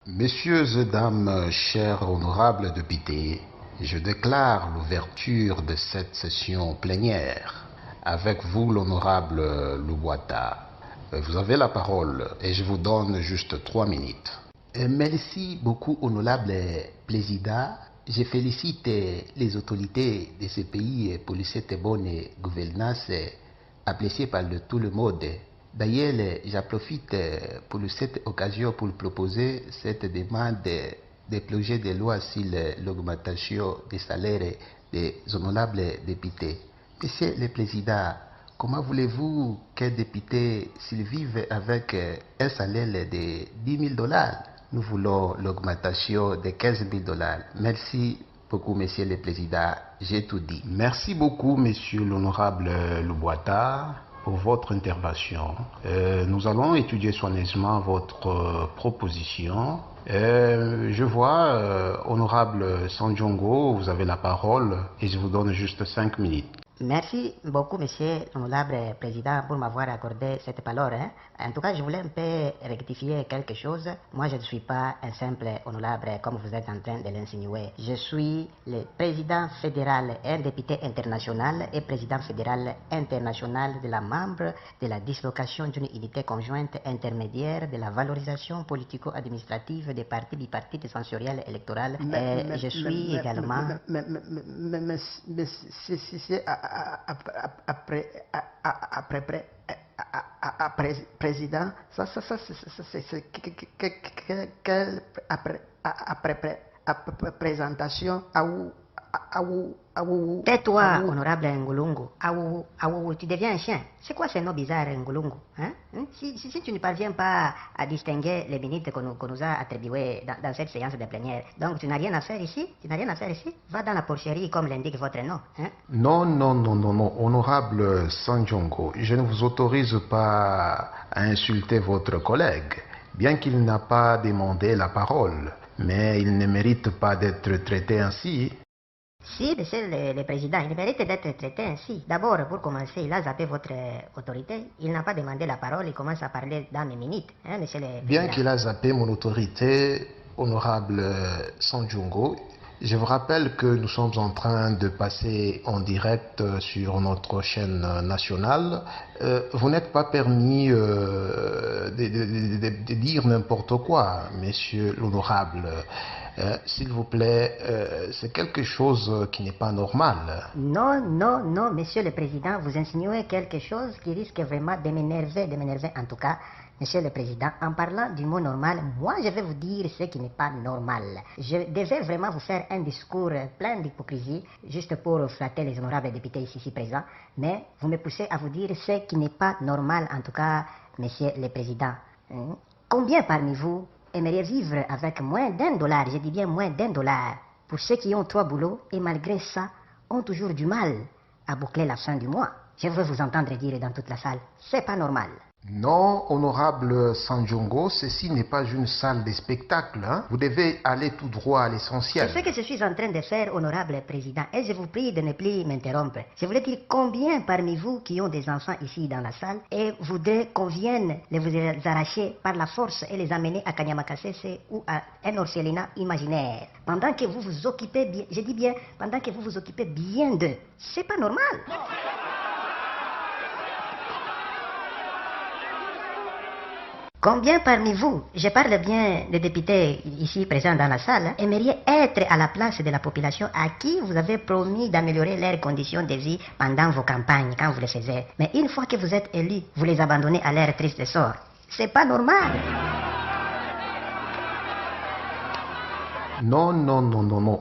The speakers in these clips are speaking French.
Messieurs et dames, chers honorables députés, je déclare l'ouverture de cette session plénière. Avec vous, l'honorable Louboita. Vous avez la parole et je vous donne juste 3 minutes. Merci beaucoup, honorable président. Je félicite les autorités de ce pays pour cette bonne gouvernance appréciée par tout le monde. D'ailleurs, j'en profite pour cette occasion pour proposer cette demande des projets de loi sur l'augmentation des salaires des honorables députés. Monsieur le Président, comment voulez-vous qu'un député survive avec un salaire de 10 000 $? Nous voulons l'augmentation de 15 000 $. Merci beaucoup, Monsieur le Président. J'ai tout dit. Merci beaucoup, Monsieur l'honorable Louboita, pour votre intervention. Nous allons étudier soigneusement votre proposition. Je vois, honorable Sanjongo, vous avez la parole et je vous donne juste 5 minutes. Merci beaucoup, monsieur l'honorable président, pour m'avoir accordé cette parole. En tout cas, je voulais un peu rectifier quelque chose. Moi, je ne suis pas un simple honorable comme vous êtes en train de l'insinuer. Je suis le président fédéral et un député international et président fédéral international de la membre de la dislocation d'une unité conjointe intermédiaire de la valorisation politico-administrative des partis bipartites sensoriels électoraux. Je suis également... Président, c'est quelle présentation Tais-toi, honorable Ngulungu. Tu deviens un chien. C'est quoi ces noms bizarres, Ngulungu, si tu ne parviens pas à distinguer les minutes qu'on nous a attribuées dans cette séance de plénière, donc tu n'as rien à faire ici? Va dans la porcherie comme l'indique votre nom. Non, honorable Sanjongo, je ne vous autorise pas à insulter votre collègue, bien qu'il n'a pas demandé la parole, mais il ne mérite pas d'être traité ainsi. Si, monsieur le président, il mérite d'être traité ainsi. D'abord, pour commencer, il a zappé votre autorité. Il n'a pas demandé la parole, il commence à parler dans mes minutes, monsieur le président. Bien qu'il a zappé mon autorité, honorable Sanjongo, je vous rappelle que nous sommes en train de passer en direct sur notre chaîne nationale. Vous n'êtes pas permis de dire n'importe quoi, monsieur l'honorable. S'il vous plaît, c'est quelque chose qui n'est pas normal. Non, monsieur le président, vous insinuez quelque chose qui risque vraiment de m'énerver en tout cas. Monsieur le Président, en parlant du mot normal, moi je vais vous dire ce qui n'est pas normal. Je devais vraiment vous faire un discours plein d'hypocrisie, juste pour flatter les honorables députés ici présents, mais vous me poussez à vous dire ce qui n'est pas normal, en tout cas, Monsieur le Président. Combien parmi vous aimeriez vivre avec moins d'$1, je dis bien moins d'$, pour ceux qui ont 3 boulots et malgré ça ont toujours du mal à boucler la fin du mois? Je veux vous entendre dire dans toute la salle, c'est pas normal. Non, honorable Sanjongo, ceci n'est pas une salle de spectacle. Vous devez aller tout droit à l'essentiel. C'est ce que je suis en train de faire, honorable président, et je vous prie de ne plus m'interrompre. Je voulais dire combien parmi vous qui ont des enfants ici dans la salle et voudraient qu'on vienne les vous arracher par la force et les amener à Kanyamakasese ou à un orphelinat imaginaire, pendant que vous vous occupez bien, je dis bien, pendant que vous vous occupez bien d'eux. C'est pas normal. Combien parmi vous, je parle bien des députés ici présents dans la salle, aimeriez être à la place de la population à qui vous avez promis d'améliorer leurs conditions de vie pendant vos campagnes, quand vous le faisiez. Mais une fois que vous êtes élus, vous les abandonnez à leur triste sort. C'est pas normal. Non,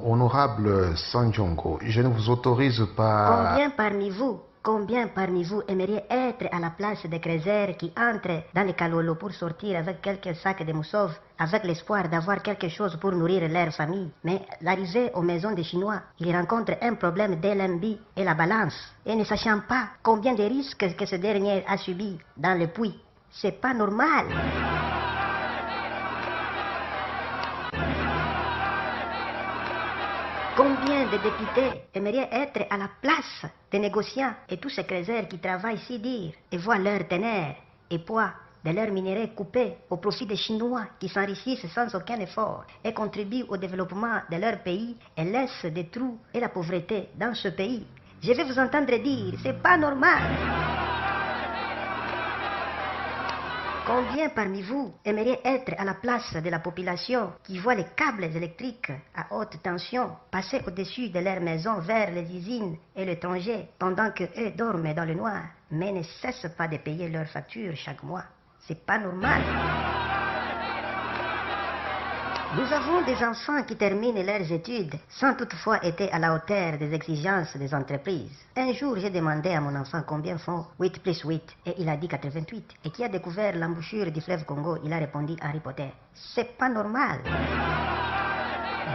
honorable Sanjongo, je ne vous autorise pas... Combien parmi vous aimeriez être à la place des crézères qui entrent dans les Kalolo pour sortir avec quelques sacs de moussov, avec l'espoir d'avoir quelque chose pour nourrir leur famille? Mais l'arrivée aux maisons des Chinois, ils rencontrent un problème d'LMB et la balance, et ne sachant pas combien de risques que ce dernier a subi dans le puits. C'est pas normal. Combien de députés aimeraient être à la place des négociants et tous ces crézères qui travaillent si dur et voient leur tenaire et poids de leurs minéraux coupés au profit des Chinois qui s'enrichissent sans aucun effort et contribuent au développement de leur pays et laissent des trous et la pauvreté dans ce pays. Je vais vous entendre dire, c'est pas normal. Combien parmi vous aimeriez être à la place de la population qui voit les câbles électriques à haute tension passer au-dessus de leurs maisons vers les usines et l'étranger pendant qu'eux dorment dans le noir, mais ne cessent pas de payer leurs factures chaque mois? C'est pas normal. Nous avons des enfants qui terminent leurs études sans toutefois être à la hauteur des exigences des entreprises. Un jour, j'ai demandé à mon enfant combien font 8 plus 8 et il a dit 88. Et qui a découvert l'embouchure du fleuve Congo, il a répondu Harry Potter. C'est pas normal.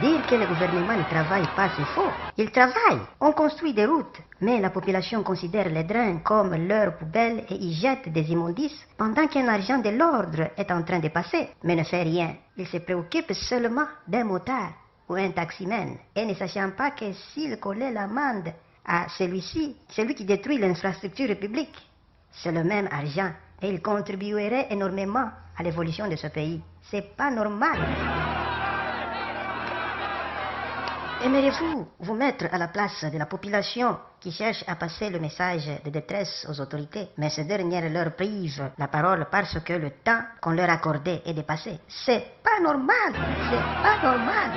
Dire que le gouvernement ne travaille pas, c'est faux. Il travaille. On construit des routes. Mais la population considère les drains comme leur poubelle et y jette des immondices pendant qu'un agent de l'ordre est en train de passer, mais ne fait rien. Il se préoccupe seulement d'un motard ou un taximan et ne sachant pas que s'il collait l'amende à celui-ci, celui qui détruit l'infrastructure publique, c'est le même argent et il contribuerait énormément à l'évolution de ce pays. C'est pas normal. Aimeriez-vous vous mettre à la place de la population qui cherche à passer le message de détresse aux autorités, mais ces dernières leur privent la parole parce que le temps qu'on leur accordait est dépassé? C'est pas normal, c'est pas normal.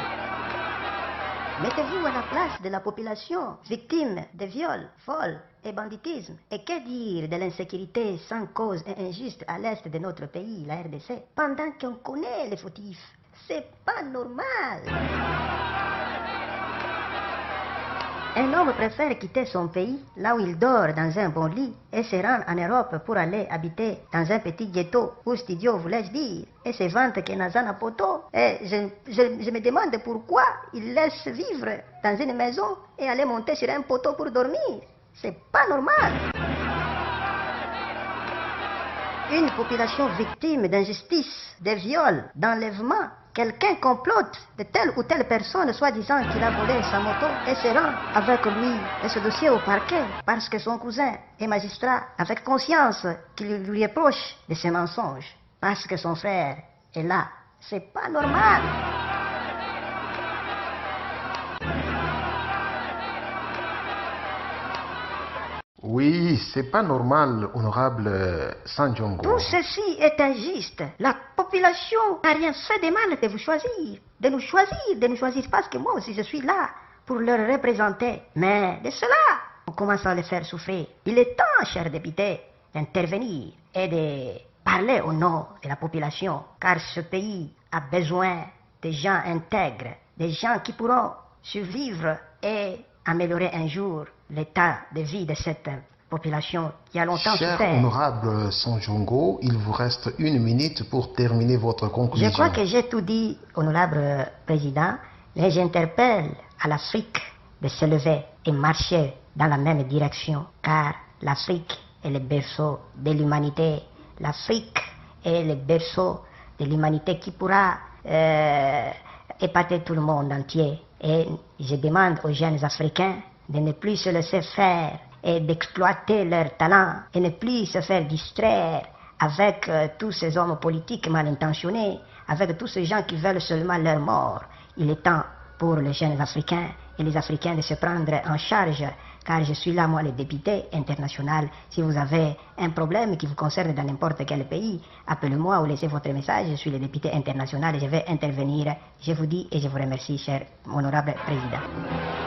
Mettez-vous à la place de la population victime de viols, vols et banditisme. Et que dire de l'insécurité sans cause et injuste à l'est de notre pays, la RDC, pendant qu'on connaît les fautifs? C'est pas normal. Un homme préfère quitter son pays, là où il dort dans un bon lit, et se rendre en Europe pour aller habiter dans un petit ghetto ou studio, voulais-je dire, et se vante que dans un poteau. Et je me demande pourquoi il laisse vivre dans une maison et aller monter sur un poteau pour dormir. C'est pas normal. Une population victime d'injustice, de viols, d'enlèvement. Quelqu'un complote de telle ou telle personne, soi-disant qu'il a volé sa moto, et se rend avec lui et ce dossier au parquet, parce que son cousin est magistrat, avec conscience qu'il lui reproche de ses mensonges, parce que son frère est là. C'est pas normal. Oui, c'est pas normal, honorable Sanjongo. Tout ceci est injuste. La population n'a rien fait de mal de vous choisir, de nous choisir, parce que moi aussi je suis là pour leur représenter. Mais de cela, on commence à les faire souffrir. Il est temps, chers députés, d'intervenir et de parler au nom de la population, car ce pays a besoin de gens intègres, des gens qui pourront survivre et améliorer un jour l'état de vie de cette population qui a longtemps souffert. Cher honorable Sanjongo, il vous reste 1 minute pour terminer votre conclusion. Je crois que j'ai tout dit, honorable président, mais j'interpelle à l'Afrique de se lever et marcher dans la même direction, car l'Afrique est le berceau de l'humanité. L'Afrique est le berceau de l'humanité qui pourra épater tout le monde entier. Et je demande aux jeunes Africains de ne plus se laisser faire et d'exploiter leurs talents et ne plus se faire distraire avec tous ces hommes politiques mal intentionnés, avec tous ces gens qui veulent seulement leur mort. Il est temps pour les jeunes Africains et les Africains de se prendre en charge, car je suis là, moi, le député international. Si vous avez un problème qui vous concerne dans n'importe quel pays, appelez-moi ou laissez votre message. Je suis le député international et je vais intervenir. Je vous dis et je vous remercie, cher honorable président.